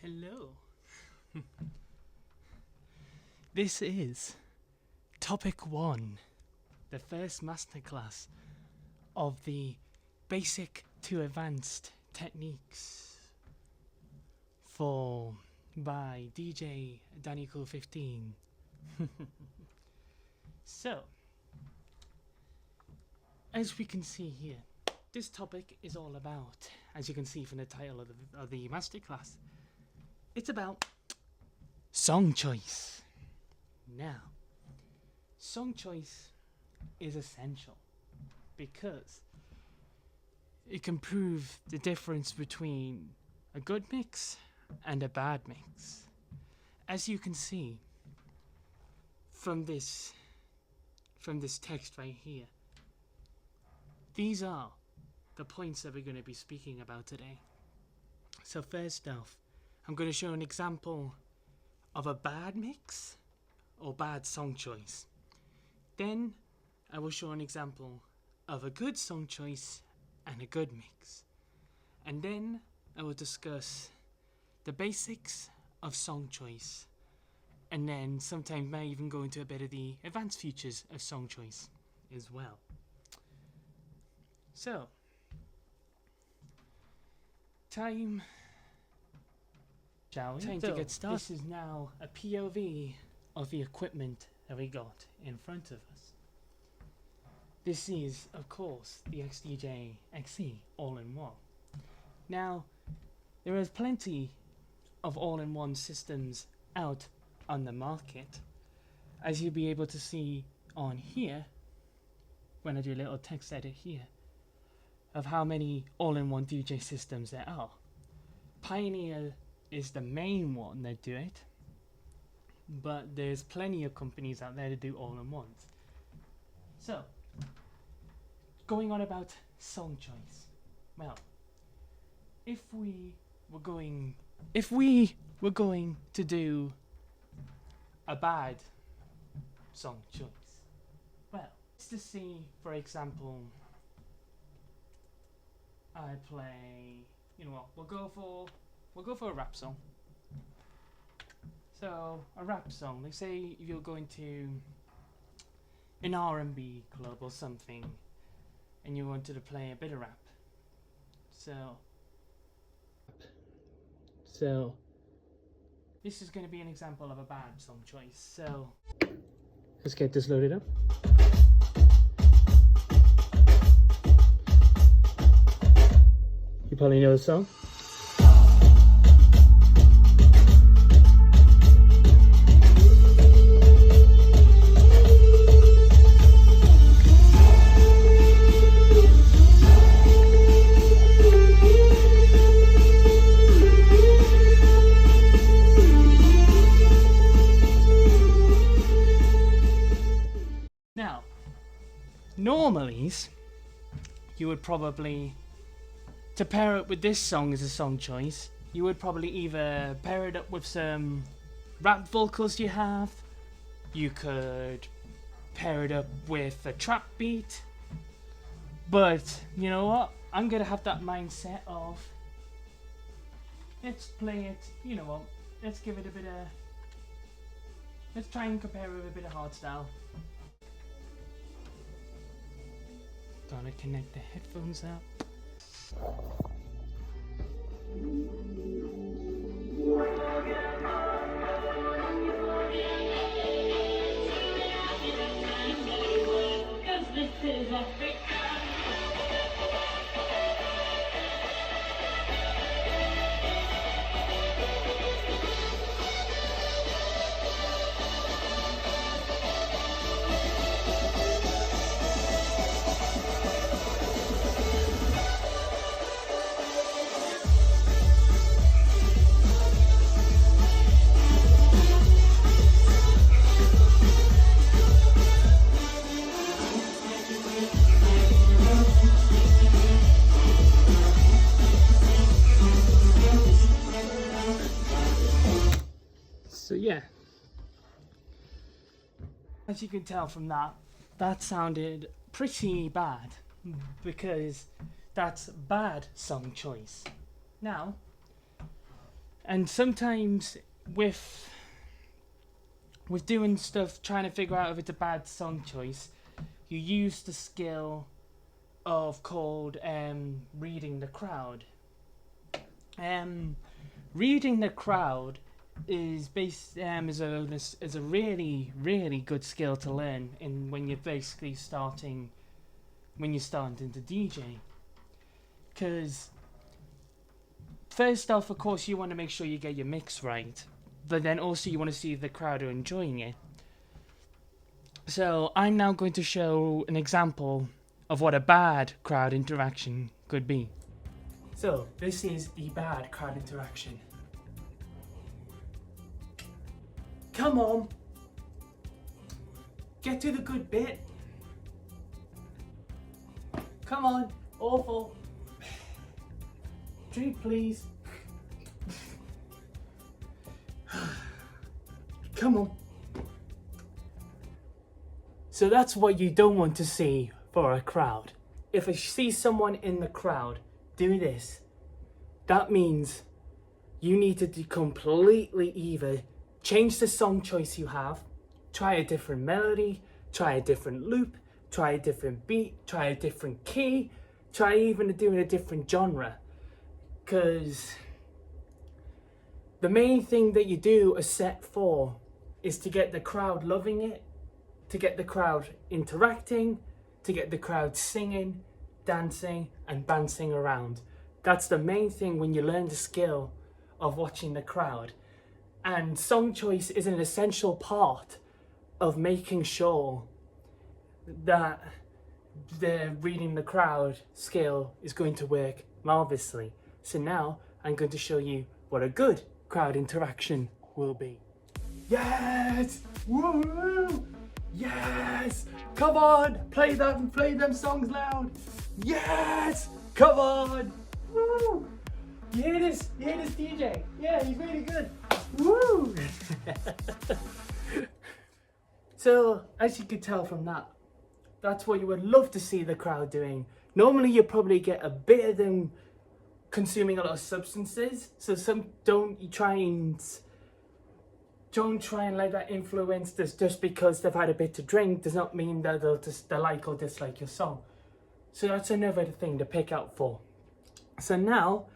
Hello. This is topic 1, the first masterclass of the basic to advanced techniques by BTADJTBDJDC15. So, as we can see here, this topic is all about, as you can see from the title of the masterclass, it's about song choice. Now, song choice is essential because it can prove the difference between a good mix and a bad mix. As you can see from this text right here, these are the points that we're going to be speaking about today. So first off, I'm going to show an example of a bad mix or bad song choice. Then I will show an example of a good song choice and a good mix. And then I will discuss the basics of song choice. And then sometimes may even go into a bit of the advanced features of song choice as well. So, time to get started. This is now a POV of the equipment that we got in front of us. This is, of course, the XDJ XE all-in-one. Now, there is plenty of all-in-one systems out on the market, as you'll be able to see on here, when I do a little text edit here, of how many all-in-one DJ systems there are. Pioneer is the main one that do it, but there's plenty of companies out there that do all-in-ones. So, going on about song choice. Well, if we were going to do a bad song choice, well, let's just see, for example, I play, you know what, we'll go for a rap song. So, a rap song, let's say you're going to an R&B club or something, and you wanted to play a bit of rap. So this is going to be an example of a bad song choice. So, let's get this loaded up. You probably know the song. Now, normally, you would probably, to pair it with this song as a song choice, you would probably either pair it up with some rap vocals you have, you could pair it up with a trap beat, but you know what, I'm gonna have that mindset of, let's play it, you know what, let's give it a bit of, let's try and compare it with a bit of hardstyle. Gotta connect the headphones up. So yeah, as you can tell from that sounded pretty bad, because that's bad song choice. Now, And sometimes with doing stuff, trying to figure out if it's a bad song choice, you use the skill of called reading the crowd. Reading the crowd is a really good skill to learn when you're basically starting to DJ. Because first off, of course, you want to make sure you get your mix right, but then also you want to see if the crowd are enjoying it. So I'm now going to show an example of what a bad crowd interaction could be. So this is the bad crowd interaction. Come on, get to the good bit. Come on, awful. Drink, please. Come on. So that's what you don't want to see for a crowd. If I see someone in the crowd do this, that means you need to completely either change the song choice you have, try a different melody, try a different loop, try a different beat, try a different key, try even doing a different genre. Because the main thing that you do a set for is to get the crowd loving it, to get the crowd interacting, to get the crowd singing, dancing and bouncing around. That's the main thing when you learn the skill of watching the crowd. And song choice is an essential part of making sure that the reading the crowd skill is going to work marvelously. So now I'm going to show you what a good crowd interaction will be. Yes! Woo! Yes! Come on! Play them songs loud! Yes! Come on! Woo! You hear this DJ? Yeah, he's really good. Woo! So, as you can tell from that, that's what you would love to see the crowd doing. Normally you probably get a bit of them consuming a lot of substances, so don't try and let that influence this. Just because they've had a bit to drink does not mean that they'll like or dislike your song. So that's another thing to pick out for. So now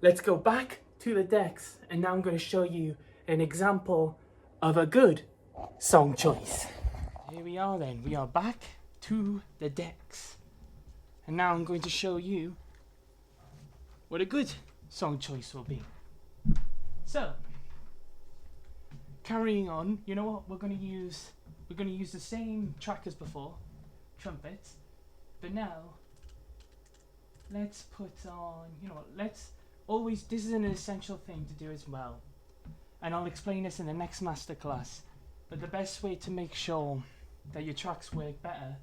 let's go back to the decks, and now I'm going to show you an example of a good song choice. Here we are then, we are back to the decks, and now I'm going to show you what a good song choice will be. So, carrying on, you know what, we're going to use the same track as before, trumpets, but now let's put on, this is an essential thing to do as well, and I'll explain this in the next masterclass, but the best way to make sure that your tracks work better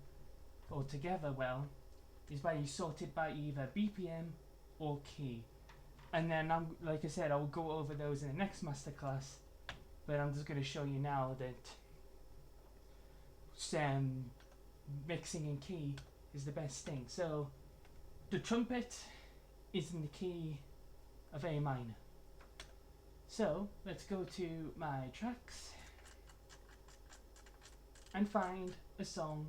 or together well is by you sort it by either BPM or key. And then, like I said, I will go over those in the next masterclass, but I'm just going to show you now that mixing in key is the best thing. So the trumpet is in the key of A minor. So let's go to my tracks and find a song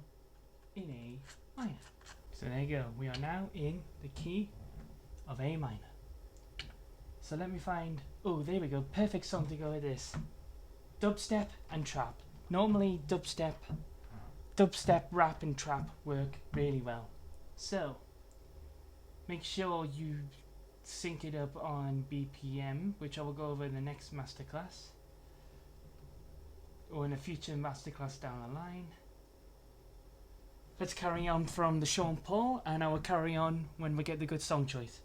in A minor. So there you go, we are now in the key of A minor. So let me find, oh there we go, perfect song to go with this. Dubstep and trap. Normally dubstep, rap and trap work really well. So make sure you sync it up on BPM, which I will go over in the next masterclass or in a future masterclass down the line. Let's carry on from the Sean Paul, and I will carry on when we get the good song choice.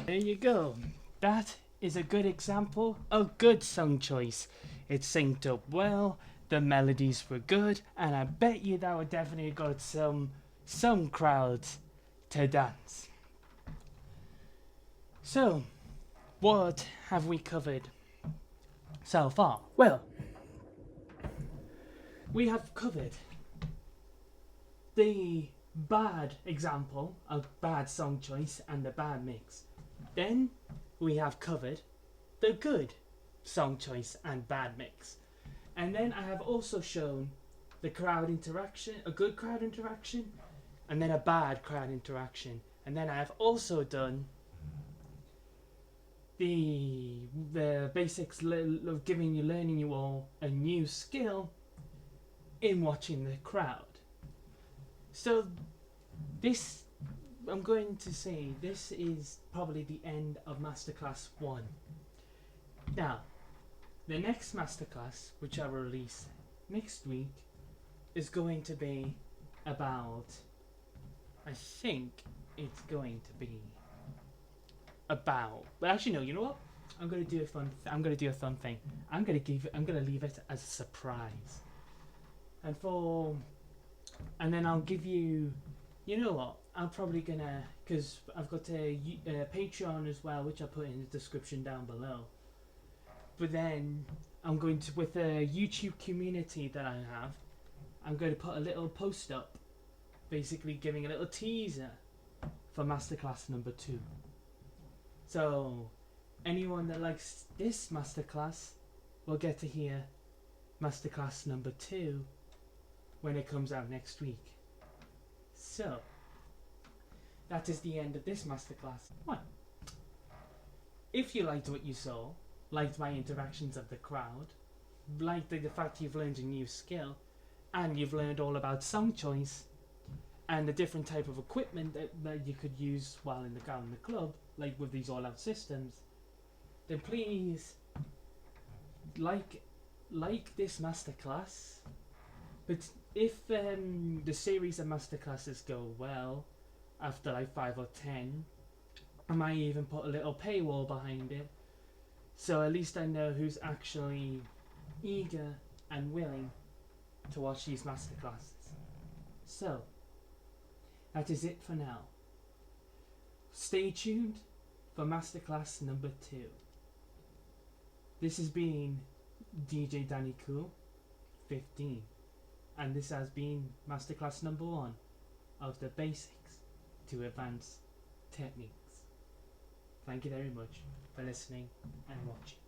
There you go. That is a good example of good song choice. It synced up well, the melodies were good, and I bet you that would definitely got some crowds to dance. So, what have we covered so far? Well, we have covered the bad example of bad song choice and the bad mix. Then we have covered the good song choice and bad mix. And then I have also shown the crowd interaction, a good crowd interaction, and then a bad crowd interaction. And then I have also done the basics of learning you all a new skill in watching the crowd. So this, I'm going to say, this is probably the end of Masterclass 1. Now, the next Masterclass, which I will release next week, is going to be about, I think it's going to be about, but actually no, you know what? I'm going to do a fun thing. I'm going to leave it as a surprise. And then I'll give you, you know what? I'm probably gonna, because I've got a Patreon as well, which I put in the description down below. But then I'm going to, with a YouTube community that I have, I'm going to put a little post up, basically giving a little teaser for Masterclass number 2. So anyone that likes this Masterclass will get to hear Masterclass number 2 when it comes out next week. So that is the end of this Masterclass 1. If you liked what you saw, liked my interactions of the crowd, liked the fact you've learned a new skill, and you've learned all about song choice and the different type of equipment that you could use while in the club, like with these all-out systems, then please like this Masterclass. But if the series of Masterclasses go well, after like 5 or 10, I might even put a little paywall behind it, so at least I know who's actually eager and willing to watch these Masterclasses. So that is it for now. Stay tuned for Masterclass number 2. This has been DJ Danny Cool 15. And this has been Masterclass number 1 of the basics to advanced techniques. Thank you very much for listening and watching.